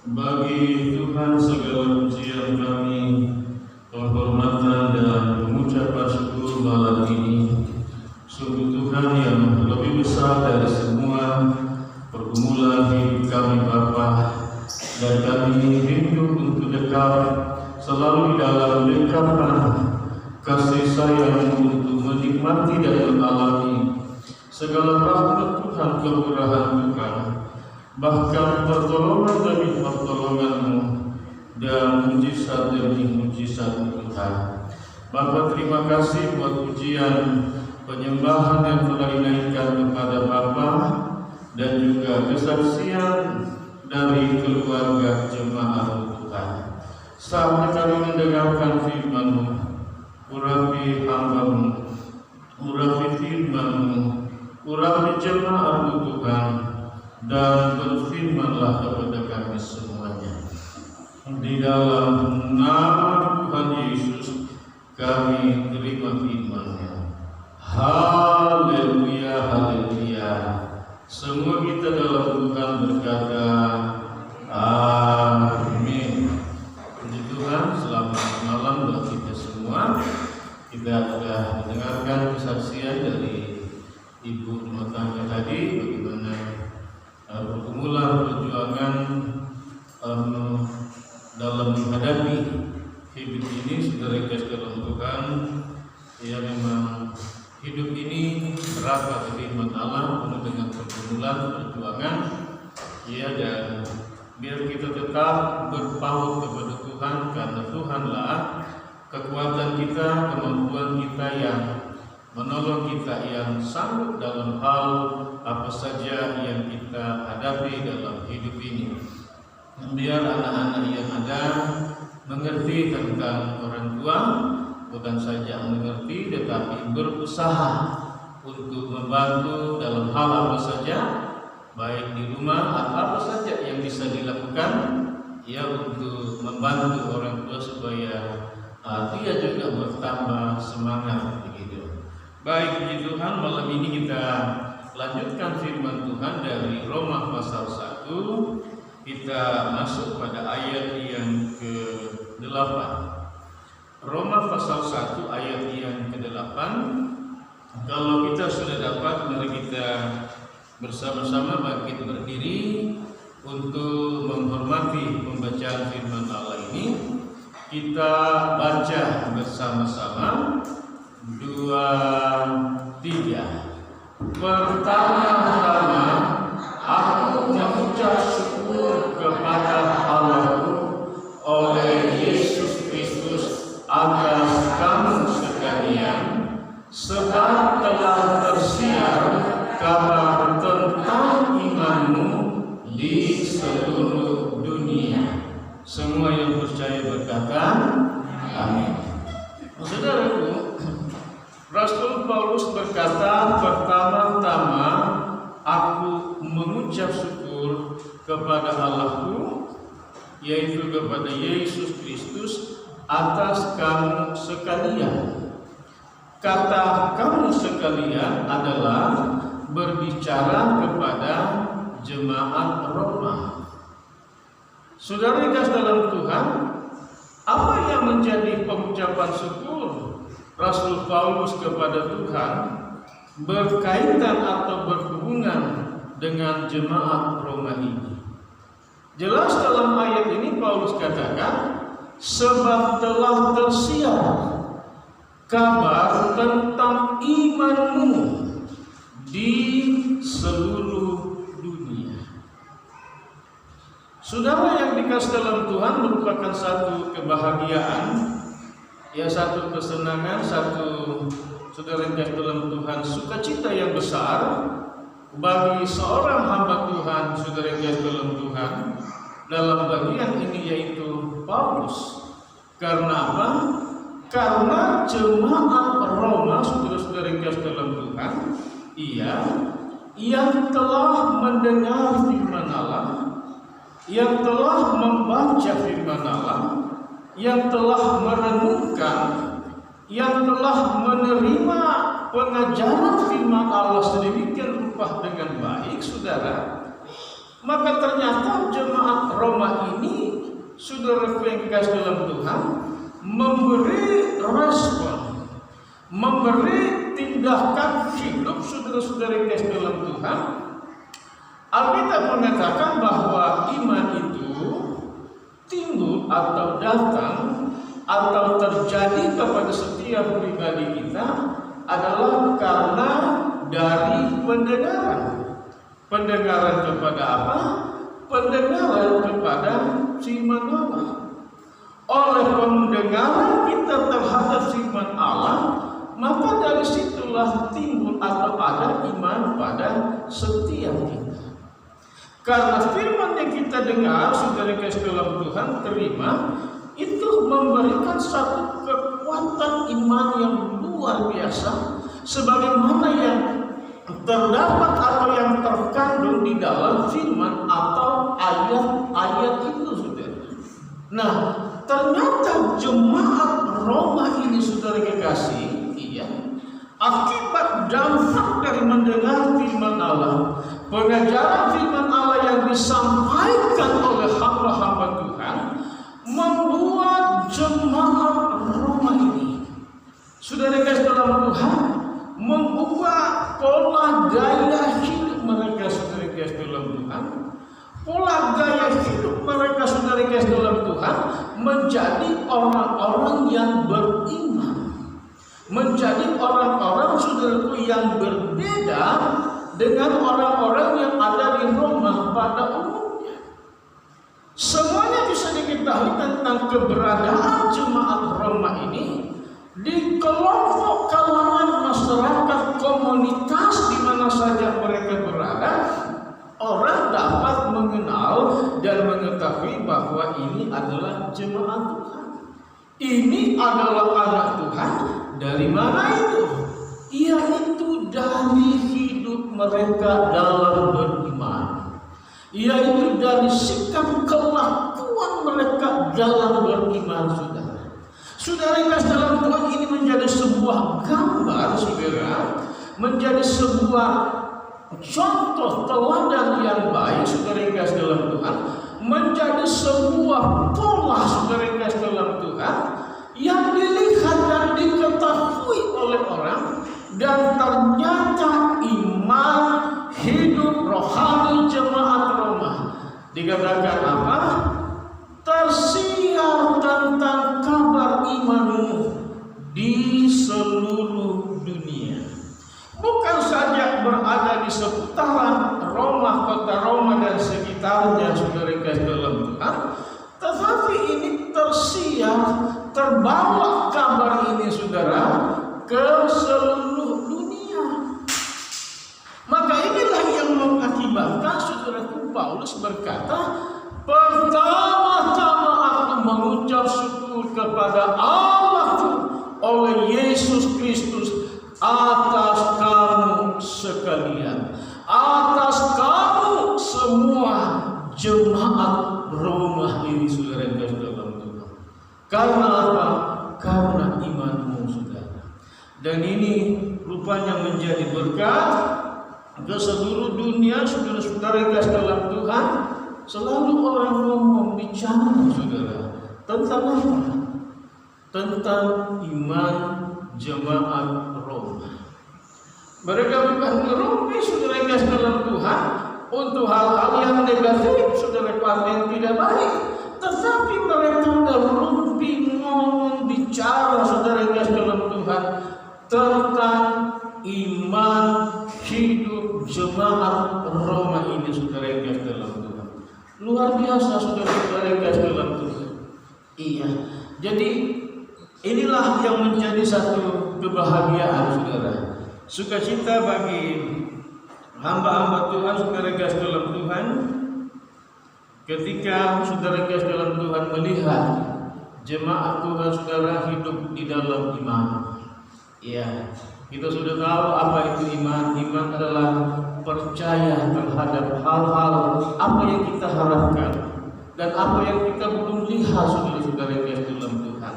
Bagi Tuhan segala pujian kami, penghormatan dan pengucapan syukur malam ini. Sungguh Tuhan yang lebih besar dari semua pergumulan hidup kami Bapa, dan kami rindu untuk dekat selalu dalam dekapan kasih sayang untuk menikmati dan mengalami segala rahmat Tuhan, kemurahan Tuhan, bahkan pertolongan demi pertolongan-Mu dan mujizat demi mujizat Tuhan. Bapa, terima kasih buat pujian penyembahan yang telah dinaikkan kepada Bapa dan juga kesaksian dari keluarga jemaat Tuhan. Saatnya kami mendengarkan firman-Mu, urapi hamba-Mu, urapi firman-Mu, urapi jemaat-Mu Tuhan, dan berfirmanlah kepada kami semuanya. Di dalam nama Tuhan Yesus kami terima firman-Nya. Haleluya, haleluya. Semua kita dalam Tuhan berkata amin. Puji Tuhan, selamat malam buat kita semua. Kita sudah mendengarkan kesaksian dari ibu rumah tangga tadi, bagaimana pergumulan perjuangan dalam menghadapi hidup ini. Saudara kasih dalam Tuhan, ya memang hidup ini berat pada firman Allah, penuh dengan pergumulan perjuangan, ya, dan biar kita tetap berpaut kepada Tuhan, karena Tuhanlah kekuatan kita, kemampuan kita yang menolong kita, yang sanggup dalam hal apa saja yang kita hadapi dalam hidup ini. Biar anak-anak yang ada mengerti tentang orang tua, bukan saja mengerti tetapi berusaha untuk membantu dalam hal apa saja, baik di rumah atau apa saja yang bisa dilakukan, ya, untuk membantu orang tua supaya dia juga bertambah semangat begitu. Baik, puji Tuhan, malam ini kita lanjutkan firman Tuhan dari Roma pasal 1. Kita masuk pada ayat yang ke-8. Roma pasal 1 ayat yang ke-8. Kalau kita sudah dapat, mari kita bersama-sama bangkit berdiri untuk menghormati pembacaan firman Allah ini. Kita baca bersama-sama. 2, 3. Pertama-tama aku mengucap syukur kepada Allahku oleh Yesus Kristus atas kamu sekalian, sebab telah tersiar kabar tentang imanmu di seluruh dunia. Semua yang percaya berkata amin. Saudaraku, Rasul Paulus berkata, pertama-tama aku mengucap syukur kepada Allahku, yaitu kepada Yesus Kristus atas kamu sekalian. Kata kamu sekalian adalah berbicara kepada jemaat Roma. Saudara kasih dalam Tuhan, apa yang menjadi pengucapan syukur Rasul Paulus kepada Tuhan berkaitan atau berhubungan dengan jemaat Roma ini? Jelas dalam ayat ini Paulus katakan, sebab telah tersiar kabar tentang imanmu di seluruh dunia. Saudara yang dikasih dalam Tuhan, merupakan satu kebahagiaan, ya, satu kesenangan, satu, saudara yang dikasih dalam Tuhan, sukacita yang besar bagi seorang hamba Tuhan, saudara yang dikasih dalam Tuhan, dalam bagian ini, yaitu Paulus. Karena apa? Karena jemaat Roma, saudara-saudara yang dikasih dalam Tuhan, yang telah mendengar firman Allah, yang telah membaca firman Allah, yang telah merenungkan, yang telah menerima pengajaran firman Allah sedemikian rupa dengan baik, saudara, maka ternyata jemaat Roma ini, saudaraku yang dikasih dalam Tuhan, memberi respon, memberi tindakan hidup saudara-saudara yang dikasih dalam Tuhan. Alkitab mengatakan bahwa iman itu timbul atau datang atau terjadi kepada setiap pribadi kita adalah karena dari pendengaran. Pendengaran kepada apa? Pendengaran kepada firman Allah. Oleh pendengaran kita terhadap firman Allah, maka dari situlah timbul atau ada iman pada setiap kita. Karena firman yang kita dengar, saudara kasih dalam Tuhan, terima, itu memberikan satu kekuatan iman yang luar biasa, sebagaimana yang terdapat atau yang terkandung di dalam firman atau ayat-ayat itu, saudara. Nah, ternyata jemaat Roma ini, saudara kekasih, akibat dampak dari mendengar firman Allah, pengajaran firman Allah yang disampaikan oleh hamba-hamba Tuhan, membuat jemaat Roma ini, saudara kasih dalam Tuhan, mengubah pola gaya hidup mereka, saudara kasih dalam Tuhan. Pola gaya hidup mereka, saudara kasih dalam Tuhan, menjadi orang-orang yang beriman, menjadi orang-orang, saudaraku, yang berbeda dengan orang-orang yang ada di Roma pada umumnya. Semuanya bisa diketahui tentang keberadaan jemaat Roma ini di kelompok kalangan masyarakat komunitas di mana saja mereka berada. Orang dapat mengenal dan mengetahui bahwa ini adalah jemaat Tuhan. Ini adalah anak Tuhan. Dari mana itu? Yaitu dari hidup mereka dalam beriman. Yaitu dari sikap kelakuan mereka dalam beriman, saudara. Saudara yang kasih dalam Tuhan, ini menjadi sebuah gambar, saudara, menjadi sebuah contoh teladan yang baik, saudara yang kasih dalam Tuhan, menjadi sebuah pola, saudara yang kasih dalam Tuhan, yang dilihat dan diketahui oleh orang, dan ternyata iman hidup rohani jemaat Roma dikatakan apa? Tersiar tentang kabar imanmu di seluruh dunia. Bukan saja berada di seputaran Roma, kota Roma dan sekitarnya, saudara kasih dalam Tuhan, tetapi ini tersiar, terbawa kabar ini, saudara, ke seluruh dunia. Maka inilah yang mengakibatkan, saudaraku, Paulus berkata, pertama-tama aku mengucap syukur kepada Allahku oleh Yesus Kristus atas kamu sekalian, atas kamu semua jemaat Roma ini, saudara yang kasih dalam Tuhan. Karena apa? Karena imanmu, saudara. Dan ini rupanya menjadi berkat ke seluruh dunia, saudara-saudara yang kasih dalam Tuhan. Selalu orang ngomong bicara, saudara, tentang apa? Tentang iman jemaat Roma. Mereka bukan ngerumpi, saudara yang kasih dalam Tuhan, untuk hal-hal yang negatif, saudara, yang tidak baik. Tetapi mereka ngerumpi, ngomong, bicara, saudara yang kasih dalam Tuhan, tentang iman hidup jemaat Roma ini, saudara yang kasih dalam Tuhan. Luar biasa, saudara-saudara yang kasih dalam Tuhan. Iya. Jadi inilah yang menjadi satu kebahagiaan, saudara, sukacita bagi hamba-hamba Tuhan, saudara kasih dalam Tuhan, ketika saudara kasih dalam Tuhan melihat jemaat Tuhan, saudara, hidup di dalam iman. Ya, kita sudah tahu apa itu iman. Iman adalah percaya terhadap hal-hal apa yang kita harapkan dan apa yang kita belum lihat, saudara-saudara kasih dalam Tuhan.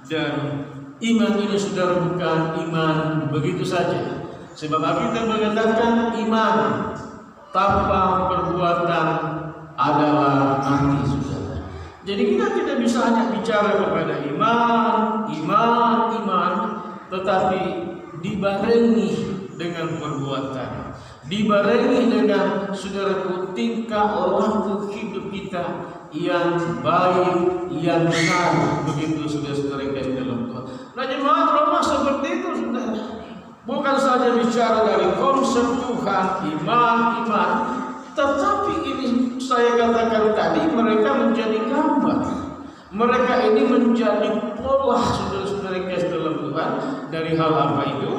Dan iman ini, saudara, bukan iman begitu saja. Sebab kita mengatakan iman tanpa perbuatan adalah mati, saudara. Jadi kita tidak bisa hanya bicara kepada iman, tetapi dibarengi dengan perbuatan, dibarengi dengan saudaraku tingkah laku hidup kita yang baik, yang benar, begitu saudara-saudara yang kasih dalam Tuhan. Nah, jemaat Roma seperti itu, saudara. Bukan saja bicara dari konsep Tuhan, iman, tetapi ini saya katakan tadi, mereka menjadi gambar. Mereka ini menjadi pola saudara-saudara yang kasih dalam Tuhan. Dari hal apa itu?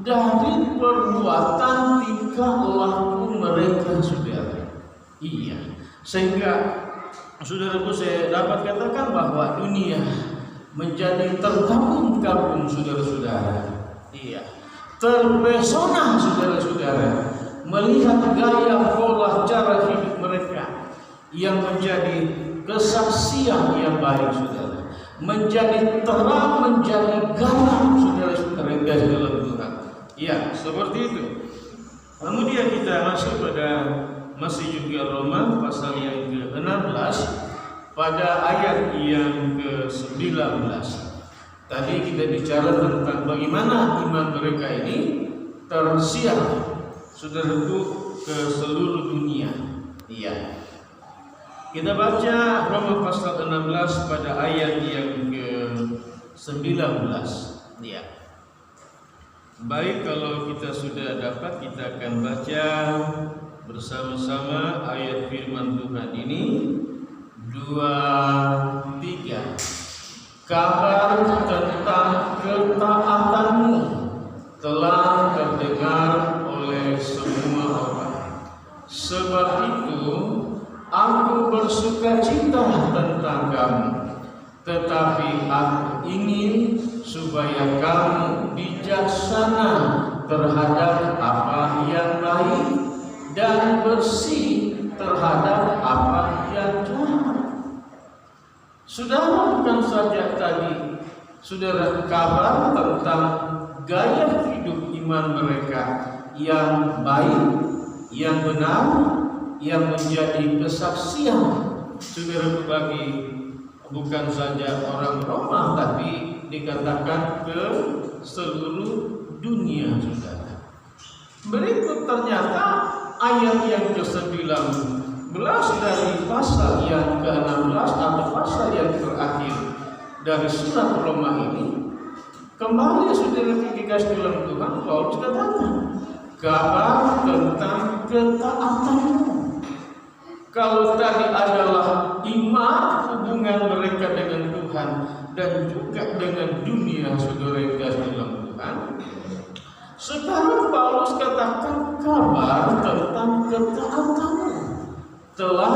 Dari perbuatan tingkah laku mereka, saudara. Iya, sehingga saudaraku saya dapat katakan bahwa dunia menjadi terkagum-kagum, saudara-saudara. Iya, terpesona, saudara-saudara, melihat gaya pola cara hidup mereka yang menjadi kesaksian yang baik, saudara, menjadi terang, menjadi garam, saudara-saudara yang kasih dalam Tuhan. Ya, seperti itu. Kemudian kita masuk pada masih juga Roma pasal yang ke-16 pada ayat yang ke-19. Tadi kita bicara tentang bagaimana iman mereka ini tersiar, saudaraku, ke seluruh dunia. Iya. Kita baca Roma pasal 16 pada ayat yang ke-19. Iya. Baik, kalau kita sudah dapat, kita akan baca bersama-sama ayat firman Tuhan ini. 2, 3. Kabar tentang ketaatanmu telah terdengar oleh semua orang. Sebab itu aku bersukacita tentang kamu, tetapi aku ingin supaya kamu bijaksana terhadap apa yang baik dan bersih terhadap apa yang jahat. Saudara, bukan saja tadi saudara kabar tentang gaya hidup iman mereka yang baik, yang benar, yang menjadi kesaksian, saudara, bagi bukan saja orang Roma, tapi dikatakan ke seluruh dunia, saudara. Berikut ternyata ayat yang ke-19 dari pasal yang ke-16 atau pasal yang terakhir dari surat Roma ini. Kembali saudara dikasih dalam Tuhan, Paulus katakan kabar tentang ketaatanmu. Kalau tadi adalah iman, hubungan mereka dengan Tuhan dan juga dengan dunia, saudara yang kasih dalam Tuhan. Sekarang Paulus katakan kabar tentang ketaatanmu telah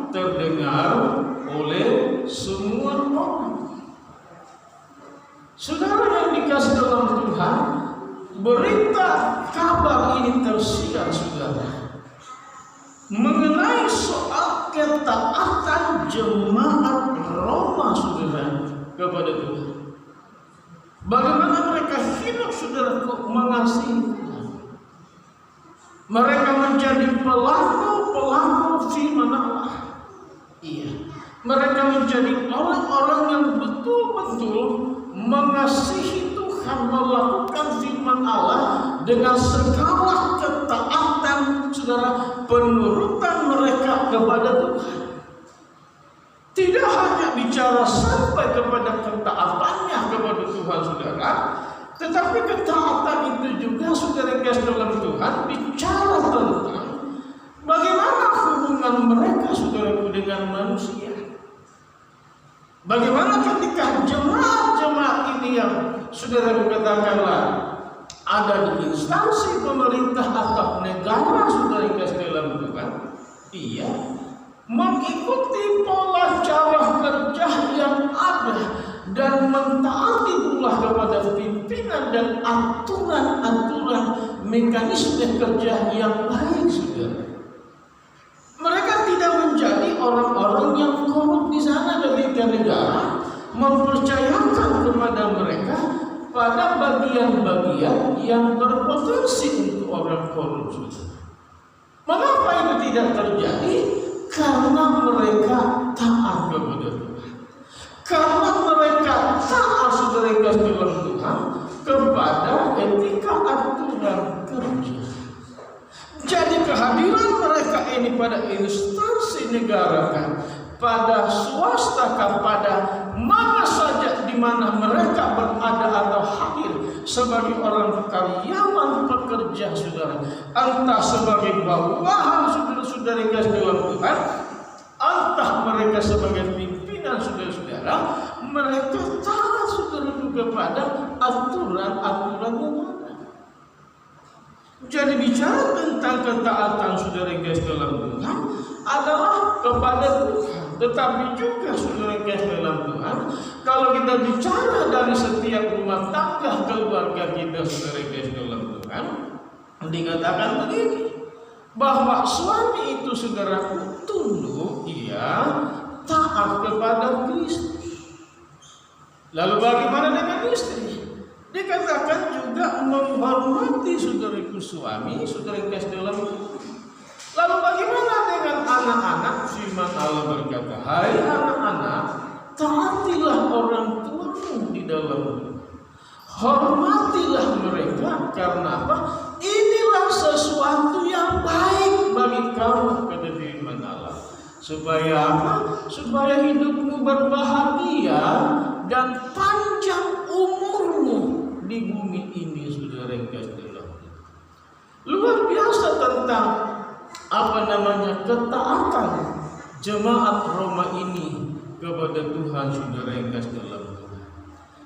terdengar oleh semua orang. Saudara yang dikasih dalam Tuhan, berita kabar ini tersiar, saudara, mengenai soal ketaatan jemaat Roma, saudara, kepada Tuhan. Bagaimana mereka hidup, saudara, mengasihi Tuhan. Mereka menjadi pelaku firman Allah. Iya, mereka menjadi orang-orang yang betul-betul mengasihi Tuhan, melakukan firman Allah dengan segala ketaatan, saudara, penurutan mereka kepada Tuhan. Tidak hanya bicara sampai kepada ketaatannya kepada Tuhan, saudara, tetapi ketaatan itu juga, saudara, kasih dalam Tuhan bicara tentang bagaimana hubungan mereka, saudara, dengan manusia. Bagaimana ketika jemaat-jemaat ini yang saudara katakanlah ada di instansi pemerintah atau negara, saudara kasih dalam Tuhan, iya, mengikuti pola cara kerja yang ada dan mentaati pula kepada pimpinan dan aturan-aturan mekanisme kerja yang baik, saudara. Mereka tidak menjadi orang-orang yang korup di sana, ketika negara mempercayakan kepada mereka pada bagian-bagian yang berpotensi untuk orang korup. Mengapa itu tidak terjadi? Karena mereka taat kepada Tuhan. Karena mereka taat, saudara yang kasih dalam Tuhan, kepada etika aturan kerja. Jadi kehadiran mereka ini pada instansi negara, pada swasta, pada mana saja di mana mereka berada atau hadir sebagai orang karyawan pekerja, saudara, entah sebagai bawahan saudara-saudara yang kasih dalam Tuhan, entah mereka sebagai pimpinan saudara-saudara, mereka taat, saudara, juga pada aturan-aturan yang ada. Jadi bicara tentang ketaatan saudara yang kasih dalam Tuhan adalah kepada Tuhan, tetapi juga saudara yang kasih dalam Tuhan, kalau kita bicara dari setiap rumah tangga keluarga kita, saudara yang kasih dalam Tuhan, dikatakan begini, bahwa suami itu, saudaraku, tunduk, ia taat kepada Kristus. Lalu bagaimana dengan istri? Dikatakan juga menghormati saudaraku suami, saudara yang kasih dalam Tuhan. Lalu bagaimana dengan anak-anak? Firman Allah berkata, hai anak-anak, taatilah orang tuamu di dalam Tuhan. Hormatilah mereka, karena apa? Inilah sesuatu yang baik bagi kamu, kata firman Allah. Supaya apa? Supaya hidupmu berbahagia dan panjang umurmu di bumi ini, saudara yang kasih dalam Tuhan. Luar biasa tentang ketaatan jemaat Roma ini kepada Tuhan, saudara yang kasih dalam Tuhan.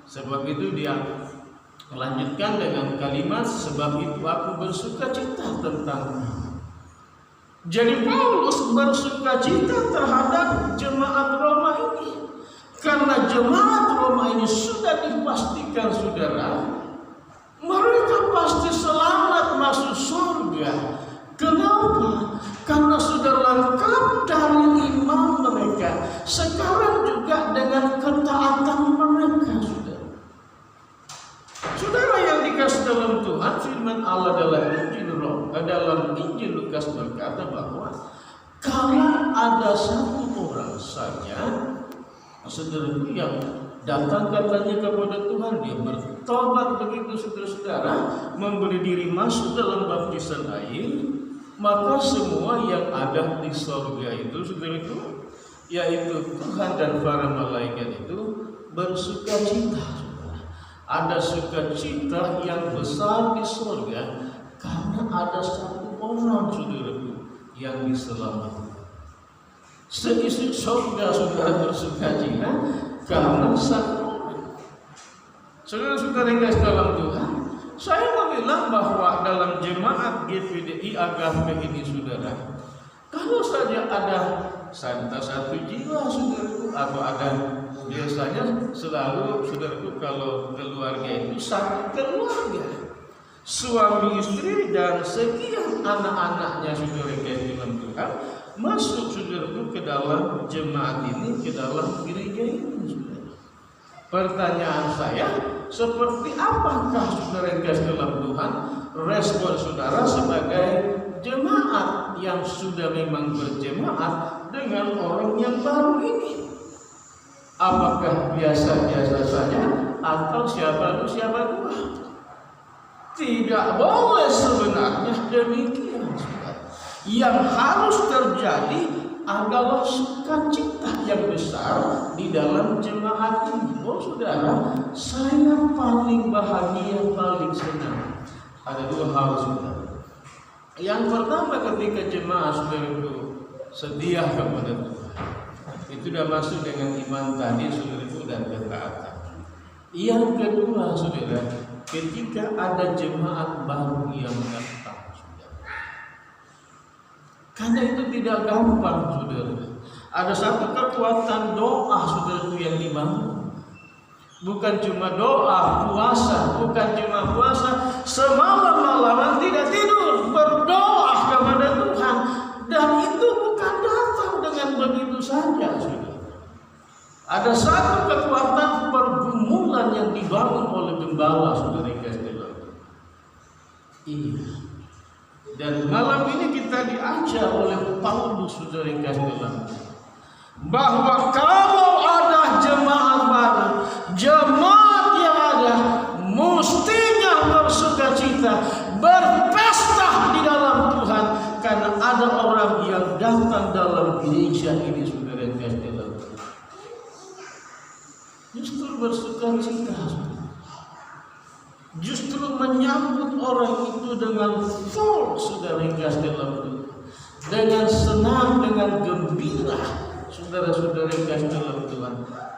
Sebab itu dia melanjutkan dengan kalimat, sebab itu aku bersukacita tentang. Jadi Paulus bersukacita terhadap jemaat Roma ini, karena jemaat Roma ini sudah dipastikan, saudara, mereka pasti selamat masuk surga. Kenapa? Karena sudah lengkap dari iman mereka, sekarang juga dengan ketaatan mereka, saudara. Saudara yang dikasih dalam Tuhan, firman Allah dalam Injil Lukas berkata bahwa kalau ada satu orang saja, saudara, yang datang katanya kepada Tuhan, dia bertobat begitu, saudara-saudara, memberi diri masuk dalam baptisan air, maka semua yang ada di surga itu, saudara, itu, yaitu Tuhan dan para malaikat itu bersukacita. Ada sukacita yang besar di surga karena ada satu orang, saudaraku, yang diselamatkan. Seisi surga, saudara, bersukacita karena satu orang. Saudara-saudara yang kasih dalam Tuhan, saya mau bilang bahwa dalam jemaat GPDI Agape ini, saudara, kalau saja ada satu jiwa, saudaraku, atau ada, biasanya selalu, saudaraku, kalau keluarga itu satu keluarga, suami istri dan sekian anak-anaknya, saudara yang dalam Tuhan, masuk, saudaraku, ke dalam jemaat ini, ke dalam gereja ini, saudara. Pertanyaan saya, seperti apakah saudara yang kasih dalam Tuhan respon saudara sebagai jemaat yang sudah memang berjemaat dengan orang yang baru ini? Apakah biasa-biasa saja atau siapa dua? Tidak boleh sebenarnya demikian, saudara. Yang harus terjadi adalah sukacita yang besar di dalam jemaat ini. Oh saudara, saya paling bahagia, paling senang. Ada dua hal, saudara. Yang pertama, ketika jemaat saudara itu setia kepada Tuhan, itu sudah masuk dengan iman tadi, saudara itu, dan ketaatan. Yang kedua, saudara, ketika ada jemaat baru yang datang, karena itu tidak gampang, saudara. Ada satu kekuatan doa, saudara, yang dibangun. Bukan cuma doa, puasa, bukan cuma puasa, semalam-malaman tidak tidur, berdoa kepada Tuhan. Dan itu bukan datang dengan begitu saja, saudara. Ada satu kekuatan pergumulan yang dibangun oleh gembala, saudara, iya. Dan malam ini kita diajar oleh Paulus, saudara yang kasih dalam, bahwa kalau ada jemaat baru, jemaat yang ada mestinya bersukacita, berpesta di dalam Tuhan, karena ada orang yang datang dalam gereja ini, saudara yang kasih dalam Tuhan. Justru bersukacita, justru menyambut orang itu dengan full, saudara yang kasih dalam Tuhan, dengan senang, dengan gembira, saudara-saudara yang kasih dalam Tuhan.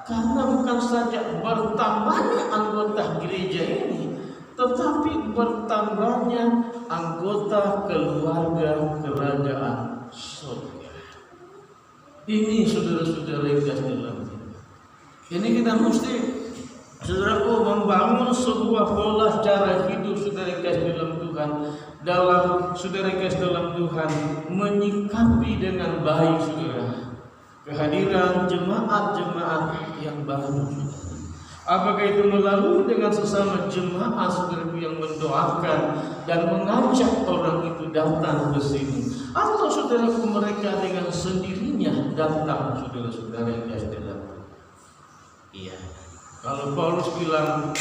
Karena bukan saja bertambahnya anggota gereja ini, tetapi bertambahnya anggota keluarga kerajaan surga. Ini saudara-saudara yang kasih dalam Tuhan. Ini kita mesti, saudaraku, membangun sebuah pola cara hidup saudara yang kasih dalam Tuhan. Dalam saudara yang kasih dalam Tuhan menyikapi dengan baik, saudara, kehadiran jemaat-jemaat yang baru. Apakah itu melalui dengan sesama jemaat, saudaraku, yang mendoakan dan mengajak orang itu datang ke sini, atau saudaraku mereka dengan sendirinya datang, saudara-saudara yang kasih dalam Tuhan. Iya, kalau Paulus bilang,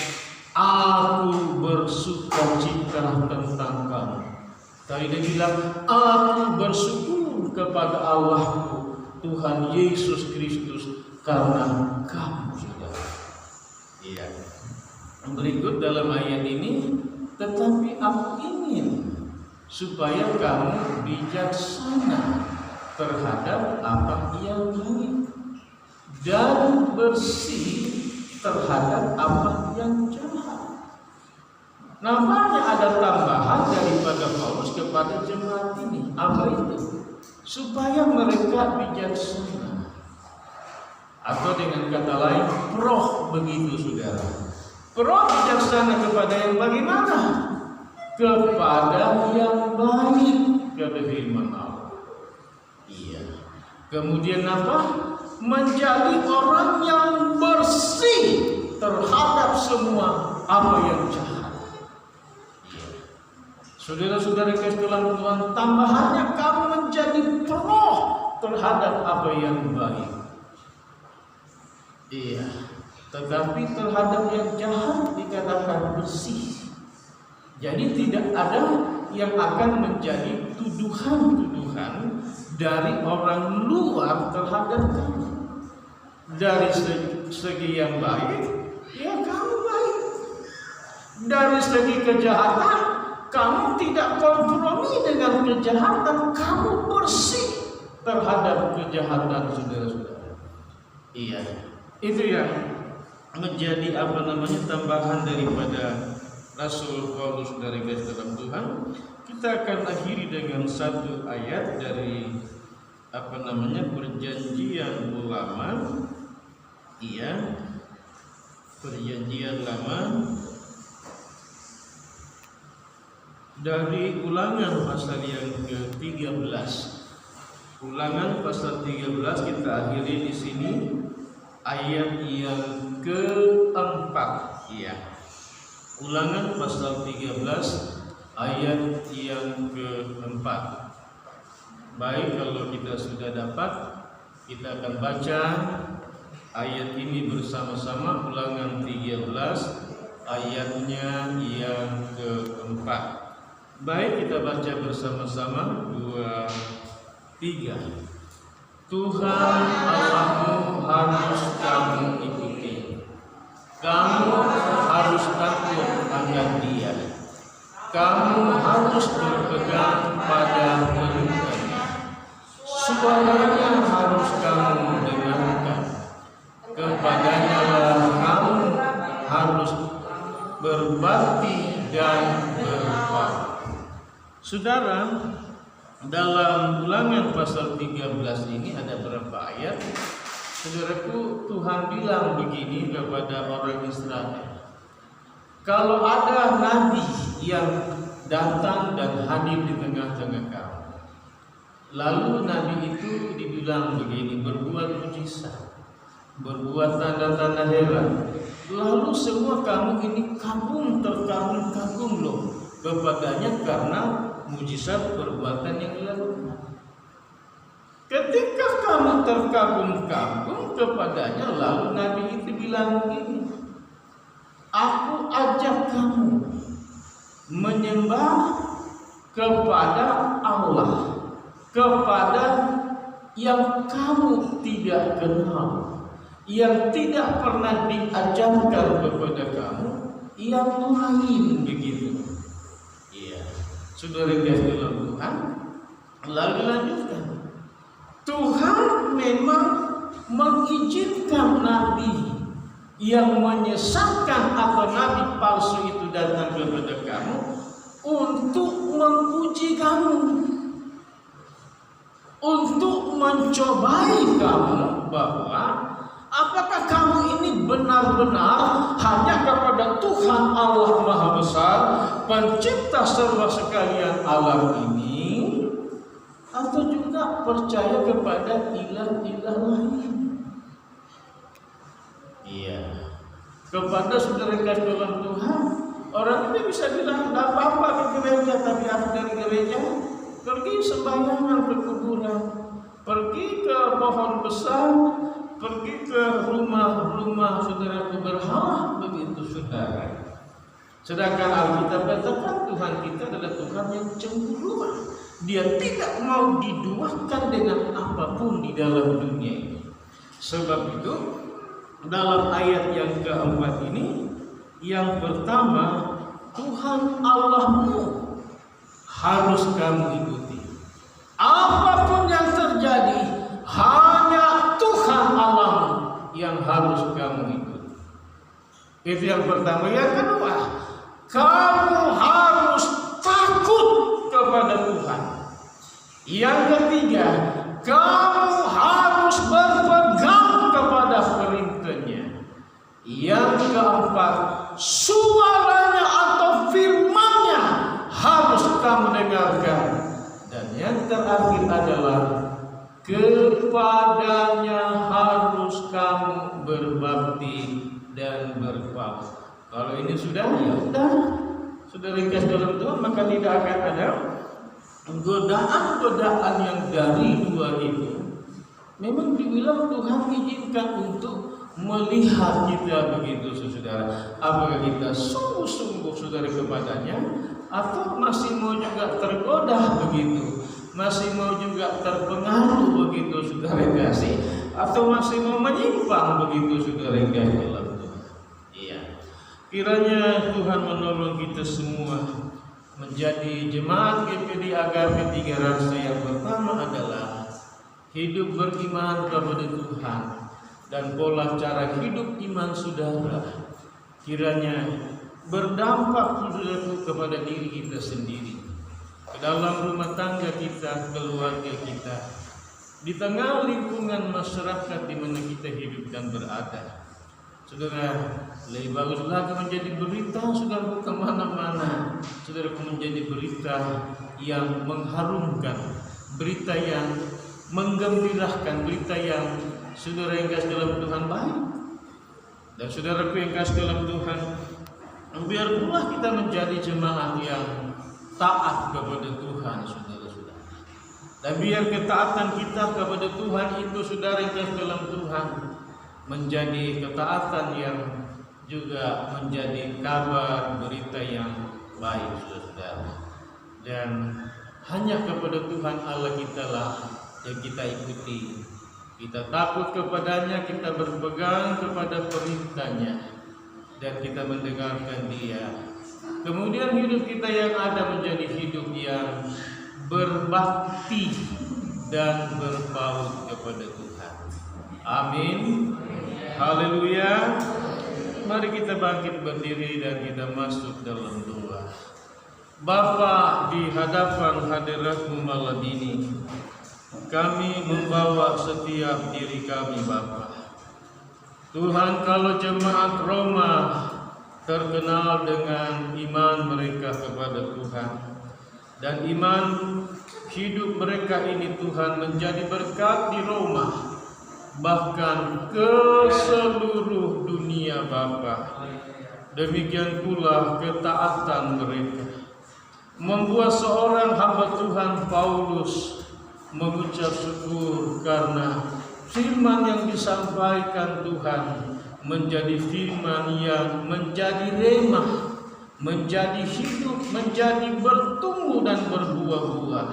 aku bersukacita tentang kamu, tapi dia bilang, aku bersyukur kepada Allahku Tuhan Yesus Kristus karena kamu, saudara. Iya. Berikut dalam ayat ini, tetapi aku ingin supaya kamu bijaksana terhadap apa yang baik dan bersih terhadap apa yang jahat. Nampaknya ada tambahan daripada Paulus kepada jemaat ini. Apa itu? Supaya mereka bijaksana, atau dengan kata lain, roh begitu, saudara. Roh bijaksana kepada yang bagaimana? Kepada yang baik, kata firman Allah. Iya. Kemudian apa? Menjadi orang yang bersih terhadap semua apa yang jahat. Saudara-saudara kasih dalam Tuhan, tambahannya kamu menjadi roh terhadap apa yang baik. Iya, tetapi terhadap yang jahat dikatakan bersih. Jadi tidak ada yang akan menjadi tuduhan-tuduhan dari orang luar terhadap kamu. Dari segi yang baik, ya kamu baik. Dari segi kejahatan, kamu tidak kompromi dengan kejahatan, kamu bersih terhadap kejahatan, saudara-saudara. Iya, itu yang menjadi tambahan daripada Rasul Paulus dari kasih dalam Tuhan. Kita akan akhiri dengan satu ayat dari Perjanjian Lama. Iya, Perjanjian Lama dari Ulangan pasal yang ke-13. Ulangan pasal 13 kita akhiri di sini ayat yang ke-4. Iya. Ulangan pasal 13 ayat yang ke-4. Baik, kalau kita sudah dapat, kita akan baca ayat ini bersama-sama. Ulangan 13 ayatnya yang ke-4. Baik, kita baca bersama-sama. 2, 3. Tuhan Allahmu harus kamu ikuti. Kamu harus takut akan Dia. Kamu harus berpegang pada perintahnya. Suaranya harus kamu dengarkan. Kepadanya lah kamu harus berbakti dan berpaham. Saudara, dalam Ulangan pasal 13 ini ada berapa ayat? Saudaraku, Tuhan bilang begini kepada orang Israel. Kalau ada nabi yang datang dan hadir di tengah-tengah kamu, lalu nabi itu dibilang begini, berbuat mujizat, berbuat tanda-tanda heran, lalu semua kamu ini kagum, terkagum-kagum loh kepadanya karena mujizat perbuatan yang dilakukan. Ketika kamu terkagum-kagum kepadanya, lalu Nabi itu bilang begini, aku ajak kamu menyembah kepada Allah, kepada yang kamu tidak kenal, yang tidak pernah diajarkan kepada kamu, yang lain begitu. Iya, saudara kasih dalam Tuhan. Lalu lanjutkan, Tuhan memang mengizinkan nabi yang menyesatkan atau nabi palsu itu datang kepada kamu untuk menguji kamu, untuk mencobai kamu bahwa apakah kamu ini benar-benar hanya kepada Tuhan Allah Maha Besar, pencipta serba sekalian alam ini, atau juga percaya kepada ilah-ilah lain. Iya, kepada saudara kasih dalam Tuhan, orang ini bisa bilang tidak apa-apa ke gereja, tapi harus dari gereja pergi sembahyangan ke kuburan, pergi ke pohon besar, pergi ke rumah-rumah saudara berhala, begitu saudara. Sedangkan Alkitab katakan Tuhan kita adalah Tuhan yang cemburuan. Dia tidak mau diduakan dengan apapun di dalam dunia ini. Sebab itu dalam ayat yang keempat ini, yang pertama, Tuhan Allahmu harus kamu ikuti. Apapun yang terjadi, hanya Tuhan Allahmu yang harus kamu ikuti. Itu yang pertama. Yang kedua, kamu harus takut kepada Tuhan. Yang ketiga, kamu harus berpegang kepada perintahnya. Yang keempat, suaranya atau firman-Nya harus kamu dengarkan. Dan yang terakhir adalah kepadanya harus kamu berbakti dan berpaut. Kalau ini sudah, ya sudah, sudah ringkas dalam Tuhan, maka tidak akan ada godaan-godaan yang dari dua itu. Memang dibilang Tuhan izinkan untuk melihat kita begitu, saudara. Apakah kita sungguh-sungguh saudara kepadanya, atau masih mau juga tergoda begitu, masih mau juga terpengaruh begitu, saudara kasih, atau masih mau menyimpang begitu, saudara kasih dalam Tuhan. Iya. Kiranya Tuhan menolong kita semua menjadi jemaat GPD Agape Tiga Rasa. Yang pertama adalah hidup beriman kepada Tuhan dan pola cara hidup iman saudara kiranya berdampak saudara kepada diri kita sendiri, ke dalam rumah tangga kita, keluarga kita, di tengah lingkungan masyarakat di mana kita hidup dan berada. Saudara, lebih bagus lagi menjadi berita, saudara, kemana-mana. Saudara, menjadi berita yang mengharumkan, berita yang menggembirakan, berita yang saudara yang kasih dalam Tuhan baik. Dan saudaraku yang kasih dalam Tuhan, biar pula kita menjadi jemaat yang taat kepada Tuhan, saudara-saudara. Dan biar ketaatan kita kepada Tuhan itu, saudara yang kasih dalam Tuhan, menjadi ketaatan yang juga menjadi kabar berita yang baik, saudara. Dan hanya kepada Tuhan Allah kita lah yang kita ikuti. Kita takut kepadanya, kita berpegang kepada perintahnya, dan kita mendengarkan Dia. Kemudian hidup kita yang ada menjadi hidup yang berbakti dan berpaut kepada Tuhan. Amin. Haleluya. Mari kita bangkit berdiri dan kita masuk dalam doa. Bapa, di hadapan hadirat-Mu malam ini, kami membawa setiap diri kami, Bapa. Tuhan, kalau jemaat Roma terkenal dengan iman mereka kepada Tuhan, dan iman hidup mereka ini, Tuhan, menjadi berkat di Roma, bahkan ke seluruh dunia, Bapa. Demikian pula ketaatan mereka membuat seorang hamba Tuhan Paulus mengucap syukur karena firman yang disampaikan Tuhan menjadi firman yang menjadi remah, menjadi hidup, menjadi bertumbuh dan berbuah-buah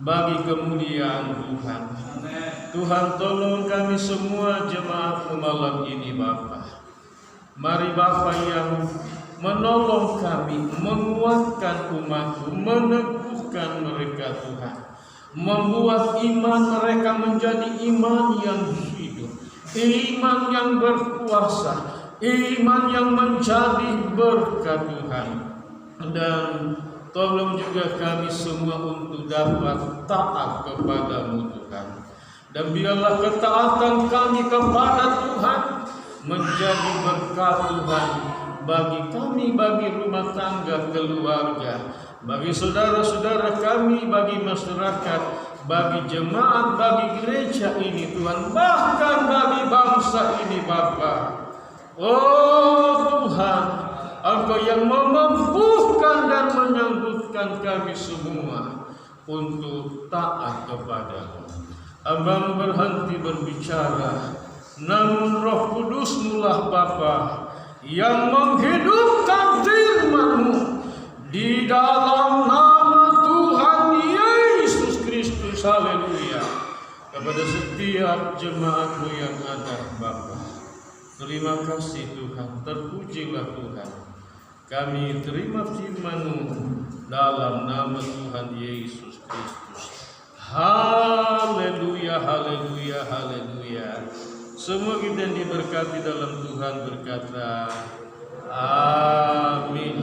bagi kemuliaan Tuhan. Tuhan, tolong kami semua jemaat malam ini Bapa. Mari Bapa yang menolong kami, menguatkan umat-Mu, meneguhkan mereka Tuhan, membuat iman mereka menjadi iman yang hidup, iman yang berkuasa, iman yang menjadi berkat Tuhan. Dan tolong juga kami semua untuk dapat taat kepada-Mu Tuhan. Dan biarlah ketaatan kami kepada Tuhan menjadi berkat Tuhan bagi kami, bagi rumah tangga, keluarga, bagi saudara-saudara kami, bagi masyarakat, bagi jemaat, bagi gereja ini Tuhan, bahkan bagi bangsa ini Bapa. Oh Tuhan, Engkau yang memampukan dan menyambutkan kami semua untuk taat kepada-Mu. Abang berhenti berbicara, namun Roh Kudus-Mu lah Bapa yang menghidupkan firman-Mu di dalam nama Tuhan Yesus Kristus. Haleluya. Kepada setiap jemaat-Mu yang ada Bapa, terima kasih Tuhan, terpujilah Tuhan. Kami terima firman-Mu dalam nama Tuhan Yesus Kristus. Haleluya, haleluya, haleluya. Semua kita yang diberkati dalam Tuhan berkata, amin.